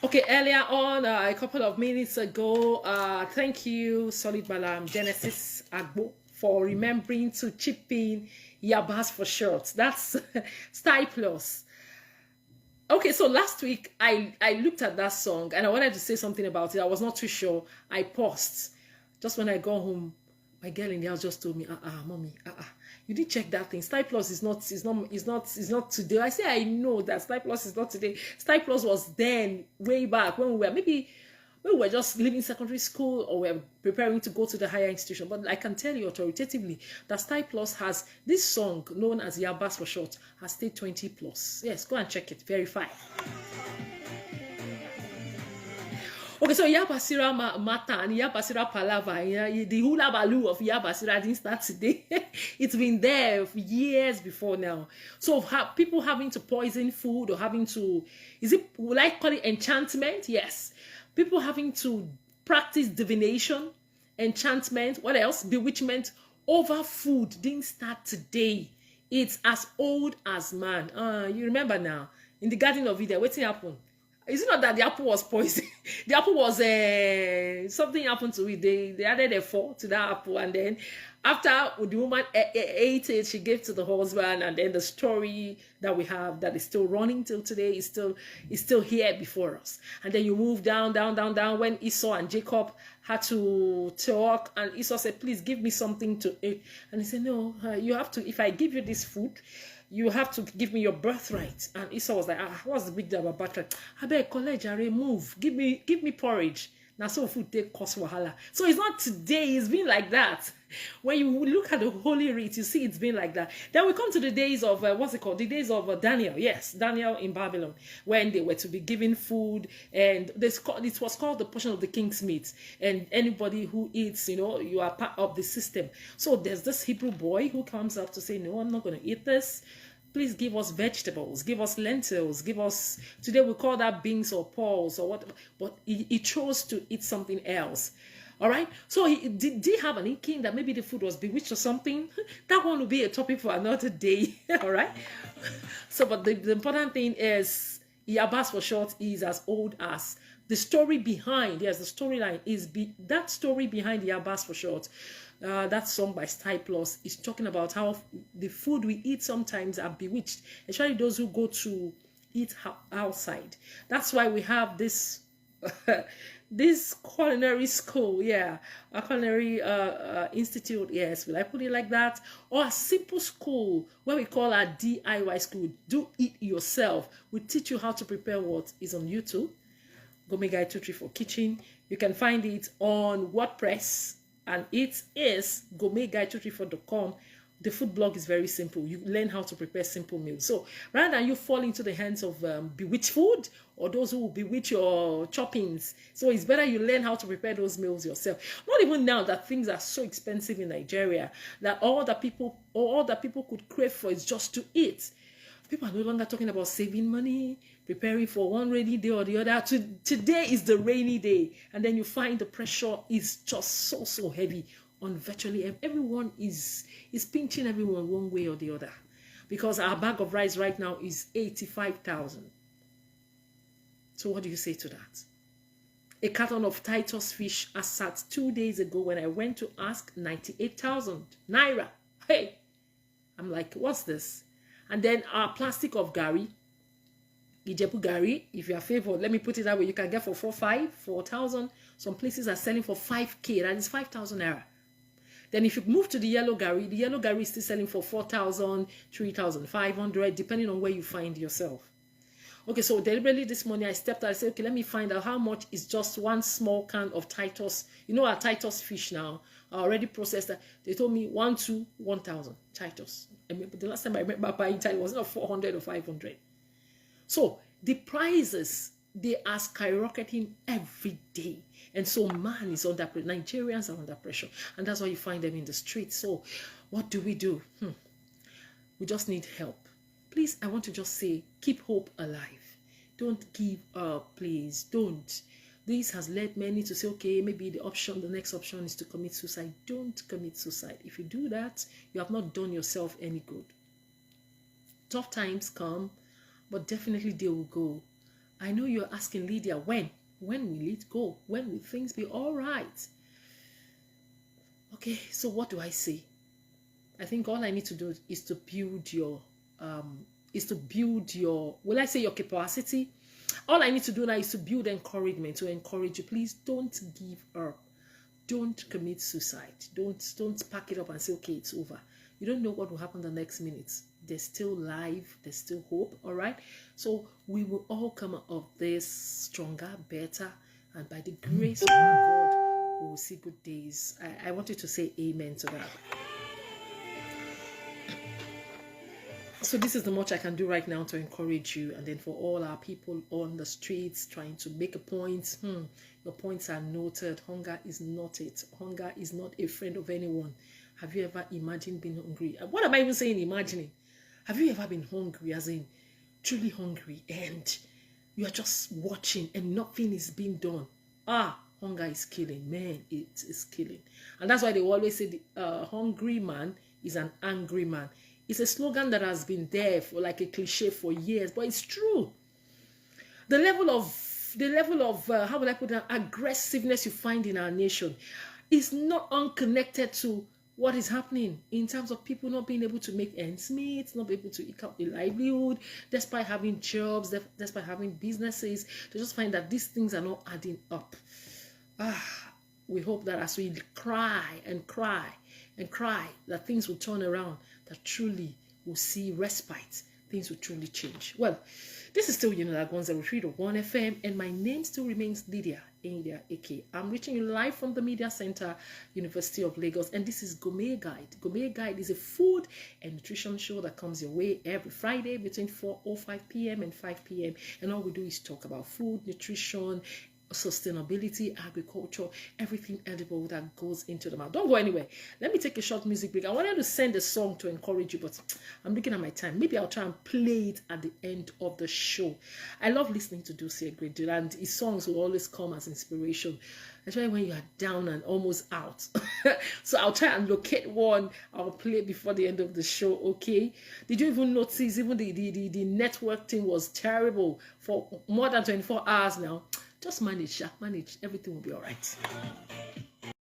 Okay, earlier on, a couple of minutes ago, thank you, Solid Balam Genesis Agbo, for remembering to chip in Yabas for short. That's Style Plus. Okay, so last week I looked at that song and I wanted to say something about it. I was not too sure. I paused. Just when I got home, my girl in the house just told me, mommy, you did check that thing. Style Plus is not today. I say I know that Style Plus is not today. Style Plus was then way back when we were just leaving secondary school or we're preparing to go to the higher institution. But I can tell you authoritatively that Style Plus has this song known as Yabas for short has stayed 20 plus. Yes, go and check it, verify. Okay, so Yabasira Mata and Yabasira Palava, the hula baloo of Yabasira didn't start today. It's been there for years before now. So people having to poison food or having to, will I call it enchantment? Yes. People having to practice divination, enchantment, what else? Bewitchment over food didn't start today. It's as old as man. You remember now, in the Garden of Eden, what's happened? Is it not that the apple was poisoned? The apple was something happened to it. They added a four to that apple, and then after the woman ate it, she gave to the husband, and then the story that we have that is still running till today is still here before us. And then you move down when Esau and Jacob had to talk, and Esau said, "Please give me something to eat," and he said, "No, you have to. If I give you this food, you have to give me your birthright." And Esau was like, what's the big deal about birthright? I beg college, move. Give me porridge. Now so food take cost wahala. So it's not today, it's been like that. When you look at the Holy Writ, you see it's been like that. Then we come to the days of, what's it called? The days of Daniel. Yes, Daniel in Babylon, when they were to be given food, and it was called the portion of the king's meat. And anybody who eats, you are part of the system. So there's this Hebrew boy who comes up to say, no, I'm not going to eat this. Please give us vegetables, give us lentils, give us, today we call that beans or pearls or whatever, but he chose to eat something else. All right. So did he have an inkling that maybe the food was bewitched or something? That one will be a topic for another day. All right. So, but the important thing is, Yabas for short is as old as the story behind. Yes, the storyline is that story behind Yabas for short. That song by Style Plus is talking about how the food we eat sometimes are bewitched, especially those who go to eat outside. That's why we have this this culinary school, a culinary institute, yes, will I put it like that? Or a simple school where we call our DIY school, do it yourself. We teach you how to prepare what is on YouTube, Gourmet Guide 234 Kitchen. You can find it on WordPress, and it is gourmetguide234.com. The food blog is very simple. You learn how to prepare simple meals. So rather than you fall into the hands of bewitched food or those who will bewitch your choppings, so it's better you learn how to prepare those meals yourself. Not even now that things are so expensive in Nigeria that all that people could crave for is just to eat. People are no longer talking about saving money, preparing for one rainy day or the other. Today is the rainy day, and then you find the pressure is just so heavy on virtually everyone. Is pinching everyone one way or the other, because our bag of rice right now is 85,000. So what do you say to that? A carton of Titus fish as sat 2 days ago when I went to ask, 98,000 naira. Hey, I'm like, what's this? And then our plastic of gari, Ijebu gari, if you are favored, let me put it that way, you can get for 4,000. Some places are selling for 5K, that is 5,000 naira. Then if you move to the yellow gari is still selling for 4,000, 3,500, depending on where you find yourself. Okay, so deliberately this morning I stepped out. I said, okay, let me find out how much is just one small can of Titus. You know our Titus fish now, I already processed that. They told me 1,000 Titus. The last time I remember buying Titus, it was not 400 or 500. So the prices, they are skyrocketing every day. And so man is under pressure. Nigerians are under pressure. And that's why you find them in the streets. So what do? We just need help. Please, I want to just say, keep hope alive. Don't give up, please. Don't. This has led many to say, okay, maybe the next option is to commit suicide. Don't commit suicide. If you do that, you have not done yourself any good. Tough times come, but definitely they will go. I know you're asking, Lydia, when? When will it go? When will things be all right? Okay, so what do I say? I think all I need to do is to build your, will I say your capacity? All I need to do now is to build encouragement, to encourage you. Please don't give up. Don't commit suicide. Don't pack it up and say, okay, it's over. You don't know what will happen the next minute. There's still life. There's still hope. All right. So we will all come out of this stronger, better, and by the grace of our God, we will see good days. I want you to say amen to that. So this is the much I can do right now to encourage you. And then for all our people on the streets trying to make a point, your points are noted. Hunger is not it. Hunger is not a friend of anyone. Have you ever imagined being hungry? What am I even saying imagining? Have you ever been hungry, as in truly hungry, and you are just watching and nothing is being done? Hunger is killing. Man, it is killing. And that's why they always say the hungry man is an angry man. It's a slogan that has been there for like a cliche for years, but it's true. The level of how would I put it, aggressiveness you find in our nation is not unconnected to what is happening in terms of people not being able to make ends meet, not being able to eke out a livelihood, despite having jobs, despite having businesses. They just find that these things are not adding up. We hope that as we cry and cry and cry, that things will turn around, that truly will see respite, things will truly change. Well, this is still Unilag 103.1 FM, and my name still remains Lydia India Eke. I'm reaching you live from the Media Center, University of Lagos, and this is Gourmet Guide. Gourmet Guide is a food and nutrition show that comes your way every Friday between 4:05 p.m. and 5 p.m. And all we do is talk about food, nutrition, sustainability, agriculture, everything edible that goes into the mouth. Don't go anywhere. Let me take a short music break. I wanted to send a song to encourage you, but I'm looking at my time. Maybe I'll try and play it at the end of the show. I love listening to Dulcie a great deal, and his songs will always come as inspiration, especially when you are down and almost out. So I'll try and locate one. I'll play before the end of the show, okay? Did you even notice even the network thing was terrible for more than 24 hours now? Just manage, everything will be all right.